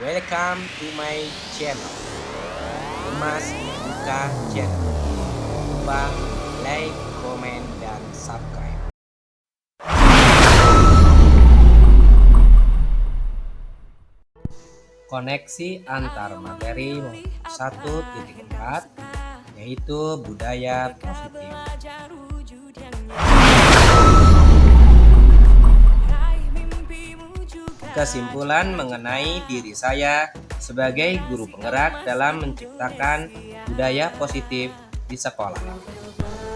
welcome to my channel. Gemas Buka Channel. Lupa like, komen, dan subscribe. Koneksi antar materi 1.4 yaitu budaya positif. Kesimpulan mengenai diri saya sebagai guru penggerak dalam menciptakan budaya positif di sekolah.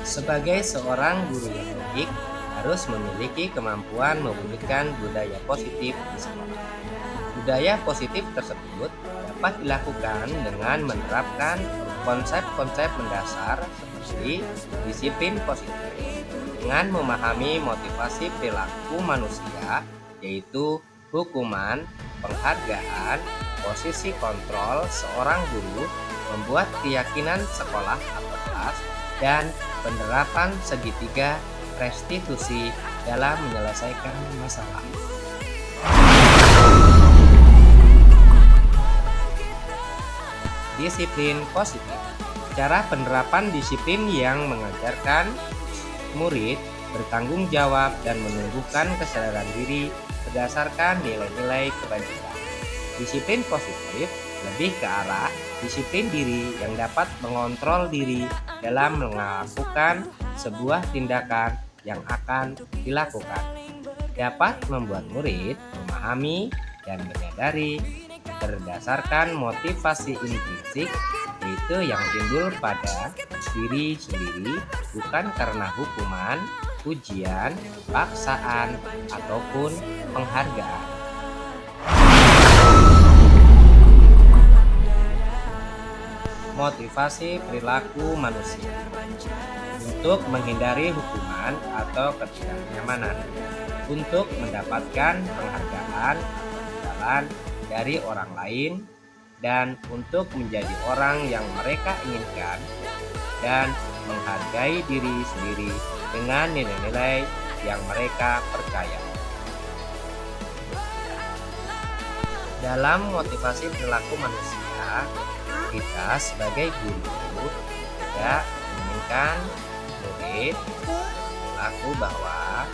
Sebagai seorang guru yang baik, harus memiliki kemampuan mewujudkan budaya positif di sekolah. Budaya positif tersebut dapat dilakukan dengan menerapkan konsep-konsep mendasar seperti disiplin positif, dengan memahami motivasi perilaku manusia, yaitu hukuman, penghargaan, posisi kontrol seorang guru, membuat keyakinan sekolah atau kelas, dan penerapan segitiga restitusi dalam menyelesaikan masalah. Disiplin positif. Cara penerapan disiplin yang mengajarkan murid bertanggung jawab dan menumbuhkan kesadaran diri berdasarkan nilai-nilai kebajikan. Disiplin positif lebih ke arah disiplin diri yang dapat mengontrol diri dalam melakukan sebuah tindakan yang akan dilakukan. Dapat membuat murid memahami dan menyadari berdasarkan motivasi intrinsik, yaitu yang timbul pada diri sendiri, bukan karena hukuman, ujian, paksaan, ataupun penghargaan. Motivasi perilaku manusia untuk menghindari hukuman atau ketidaknyamanan, untuk mendapatkan penghargaan dari orang lain, dan untuk menjadi orang yang mereka inginkan, dan menghargai diri sendiri dengan nilai-nilai yang mereka percaya. Dalam motivasi perilaku manusia, kita sebagai guru tidak menginginkan murid berlaku bahwa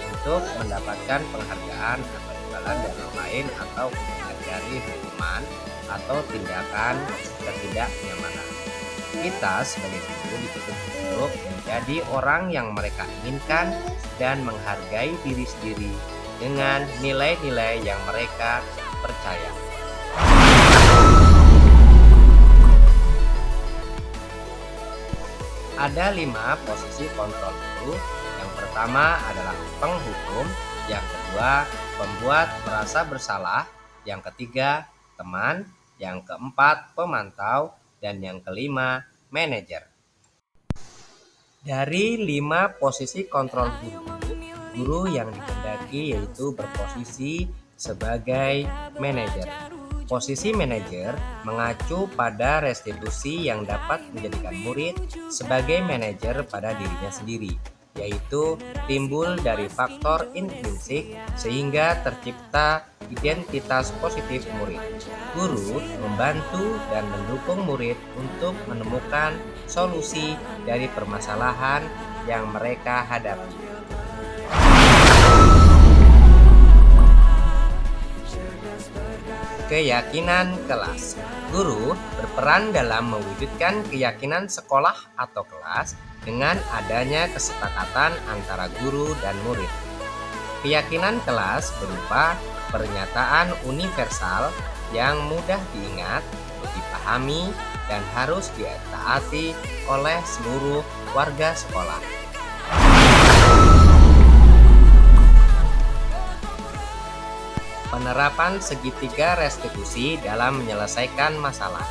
untuk mendapatkan penghargaan atau imbalan dari orang lain atau menghindari hukuman atau tindakan ketidaknyamanan. Kita sebagai guru dituntut untuk menjadi orang yang mereka inginkan dan menghargai diri sendiri dengan nilai-nilai yang mereka percaya. Ada 5 posisi kontrol guru. Yang pertama adalah penghukum, yang kedua pembuat merasa bersalah, yang ketiga teman, yang keempat pemantau, dan yang kelima manajer. Dari 5 posisi kontrol guru yang dikehendaki yaitu berposisi sebagai manajer. Posisi manajer mengacu pada restitusi yang dapat menjadikan murid sebagai manajer pada dirinya sendiri, yaitu timbul dari faktor intrinsik sehingga tercipta identitas positif murid. Guru membantu dan mendukung murid untuk menemukan solusi dari permasalahan yang mereka hadapi. Keyakinan kelas. Guru berperan dalam mewujudkan keyakinan sekolah atau kelas dengan adanya kesepakatan antara guru dan murid. Keyakinan kelas berupa pernyataan universal yang mudah diingat, dipahami, dan harus ditaati oleh seluruh warga sekolah. Penerapan segitiga restitusi dalam menyelesaikan masalah.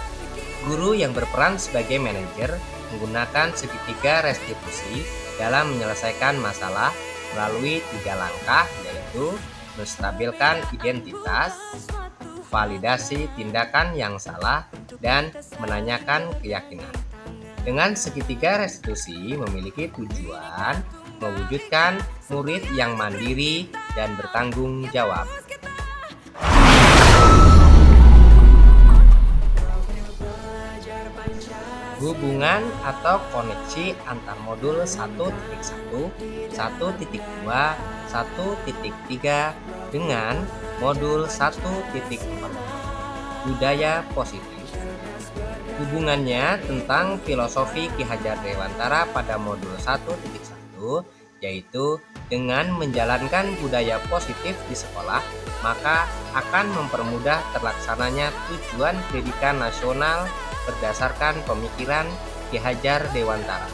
Guru yang berperan sebagai manajer menggunakan segitiga restitusi dalam menyelesaikan masalah melalui 3 langkah, yaitu menstabilkan identitas, validasi tindakan yang salah, dan menanyakan keyakinan. Dengan segitiga restitusi memiliki tujuan mewujudkan murid yang mandiri dan bertanggung jawab. Hubungan atau koneksi antar modul 1.1, 1.2, 1.3 dengan modul 1.4. Budaya positif. Hubungannya tentang filosofi Ki Hajar Dewantara pada modul 1.1, yaitu dengan menjalankan budaya positif di sekolah, maka akan mempermudah terlaksananya tujuan pendidikan nasional berdasarkan pemikiran Ki Hajar Dewantara,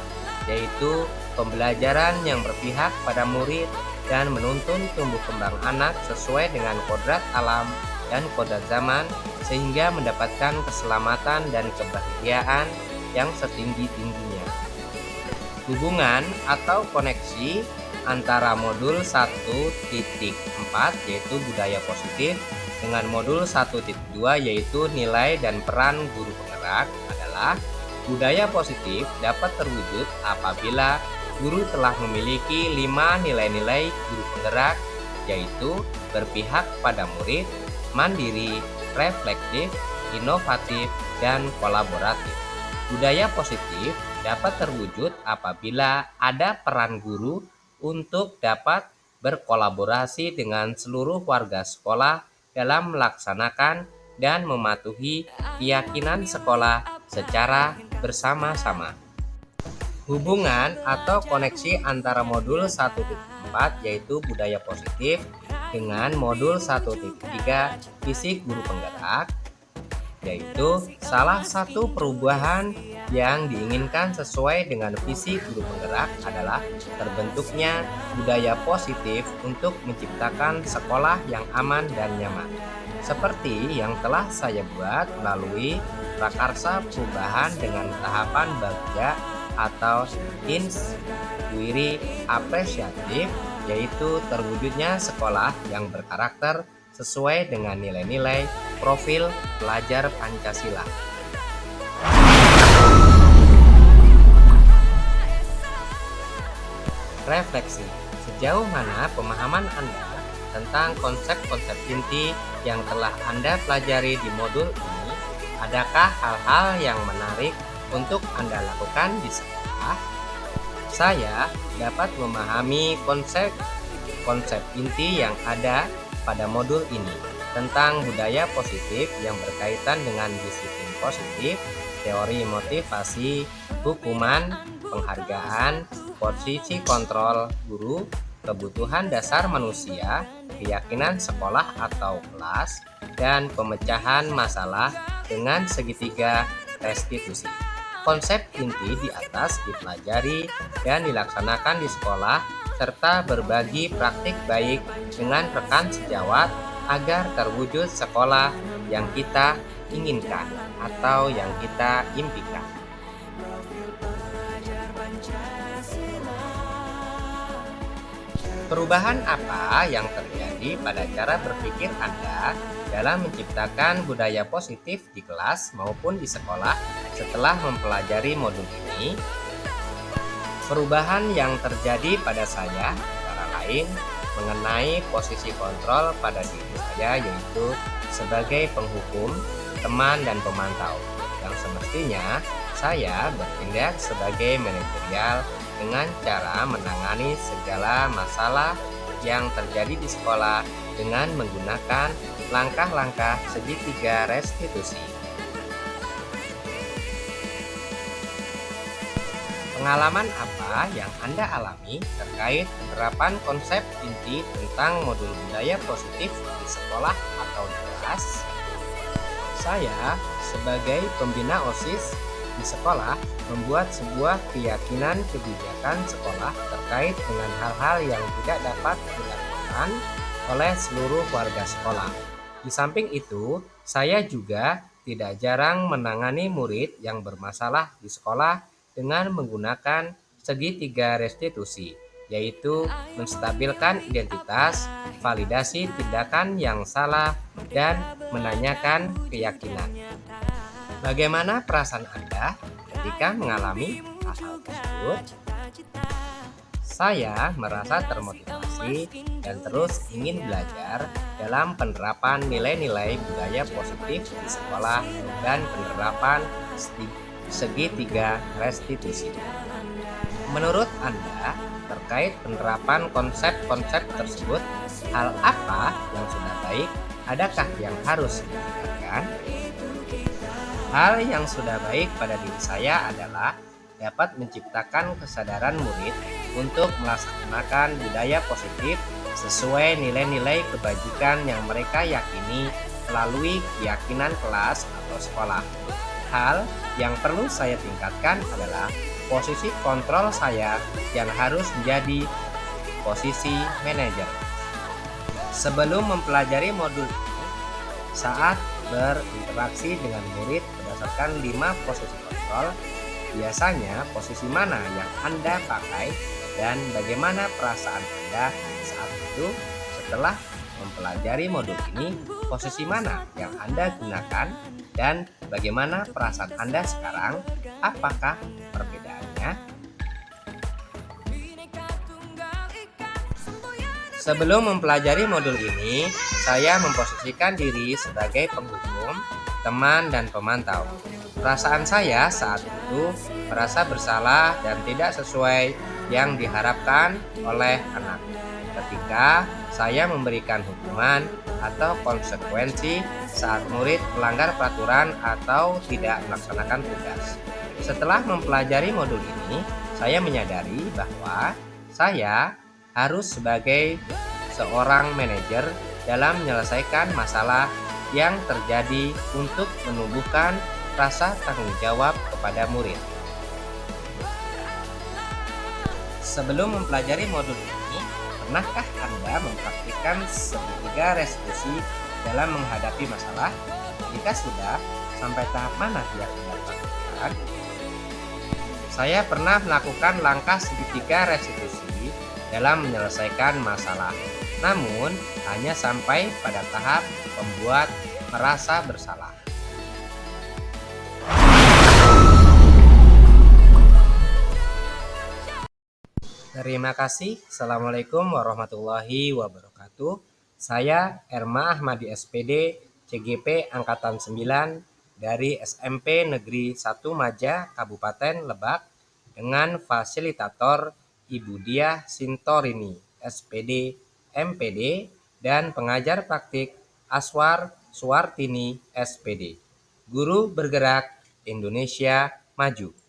yaitu pembelajaran yang berpihak pada murid dan menuntun tumbuh kembang anak sesuai dengan kodrat alam dan kodrat zaman, sehingga mendapatkan keselamatan dan kebahagiaan yang setinggi-tingginya. Hubungan atau koneksi antara modul 1.4 yaitu budaya positif dengan modul 1.2 yaitu nilai dan peran guru penggerak adalah budaya positif dapat terwujud apabila guru telah memiliki 5 nilai-nilai guru penggerak, yaitu berpihak pada murid, mandiri, reflektif, inovatif, dan kolaboratif. Budaya positif dapat terwujud apabila ada peran guru untuk dapat berkolaborasi dengan seluruh warga sekolah dalam melaksanakan dan mematuhi keyakinan sekolah secara bersama-sama. Hubungan atau koneksi antara modul 1.4 yaitu budaya positif dengan modul 1.3 fisik guru penggerak, yaitu salah satu perubahan yang diinginkan sesuai dengan visi guru penggerak adalah terbentuknya budaya positif untuk menciptakan sekolah yang aman dan nyaman. Seperti yang telah saya buat melalui prakarsa perubahan dengan tahapan bagja atau inquiry apresiatif, yaitu terwujudnya sekolah yang berkarakter sesuai dengan nilai-nilai profil pelajar Pancasila. Refleksi, sejauh mana pemahaman Anda tentang konsep-konsep inti yang telah Anda pelajari di modul ini? Adakah hal-hal yang menarik untuk Anda lakukan di sekolah? Saya dapat memahami konsep inti yang ada pada modul ini tentang budaya positif yang berkaitan dengan disiplin positif, teori motivasi, hukuman, penghargaan, posisi kontrol guru, kebutuhan dasar manusia, keyakinan sekolah atau kelas, dan pemecahan masalah dengan segitiga restitusi. Konsep inti di atas dipelajari dan dilaksanakan di sekolah serta berbagi praktik baik dengan rekan sejawat agar terwujud sekolah yang kita inginkan atau yang kita impikan. Perubahan apa yang terjadi pada cara berpikir Anda dalam menciptakan budaya positif di kelas maupun di sekolah setelah mempelajari modul ini? Perubahan yang terjadi pada saya antara lain mengenai posisi kontrol pada diri saya, yaitu sebagai penghukum, teman, dan pemantau, yang semestinya saya bertindak sebagai manajerial dengan cara menangani segala masalah yang terjadi di sekolah dengan menggunakan langkah-langkah segitiga restitusi. Pengalaman apa yang Anda alami terkait penerapan konsep inti tentang modul budaya positif di sekolah atau di kelas? Saya sebagai pembina OSIS di sekolah membuat sebuah keyakinan kebijakan sekolah terkait dengan hal-hal yang tidak dapat dilakukan oleh seluruh warga sekolah. Di samping itu, saya juga tidak jarang menangani murid yang bermasalah di sekolah dengan menggunakan segitiga restitusi, yaitu menstabilkan identitas, validasi tindakan yang salah, dan menanyakan keyakinan. Bagaimana perasaan Anda ketika mengalami hal-hal tersebut? Saya merasa termotivasi dan terus ingin belajar dalam penerapan nilai-nilai budaya positif di sekolah dan penerapan segitiga restitusi. Menurut Anda, terkait penerapan konsep-konsep tersebut, hal apa yang sudah baik? Adakah yang harus ditingkatkan? Hal yang sudah baik pada diri saya adalah dapat menciptakan kesadaran murid untuk melaksanakan budaya positif sesuai nilai-nilai kebajikan yang mereka yakini melalui keyakinan kelas atau sekolah. Hal yang perlu saya tingkatkan adalah posisi kontrol saya yang harus menjadi posisi manajer. Sebelum mempelajari modul ini, saat berinteraksi dengan murid berdasarkan 5 posisi kontrol, biasanya posisi mana yang Anda pakai dan bagaimana perasaan Anda saat itu? Setelah mempelajari modul ini, posisi mana yang Anda gunakan dan bagaimana perasaan Anda sekarang? Apakah perbedaannya? Sebelum mempelajari modul ini, saya memposisikan diri sebagai penghukum, teman, dan pemantau. Perasaan saya saat itu merasa bersalah dan tidak sesuai yang diharapkan oleh anak. Ketika saya memberikan hukuman atau konsekuensi saat murid melanggar peraturan atau tidak melaksanakan tugas. Setelah mempelajari modul ini, saya menyadari bahwa saya harus sebagai seorang manajer dalam menyelesaikan masalah yang terjadi untuk menumbuhkan rasa tanggung jawab kepada murid. Sebelum mempelajari modul ini, pernahkah Anda mempraktikkan segitiga restitusi dalam menghadapi masalah? Jika sudah, sampai tahap mana yang Anda lakukan? Saya pernah melakukan langkah segitiga restitusi dalam menyelesaikan masalah, namun hanya sampai pada tahap membuat merasa bersalah. Terima kasih. Assalamualaikum warahmatullahi wabarakatuh. Saya Erma Ahmadi SPD, CGP Angkatan 9 dari SMP Negeri 1 Maja, Kabupaten Lebak, dengan fasilitator Ibu Diah Sintorini, SPD, MPD, dan pengajar praktik Aswar Suwartini, SPD. Guru bergerak Indonesia Maju.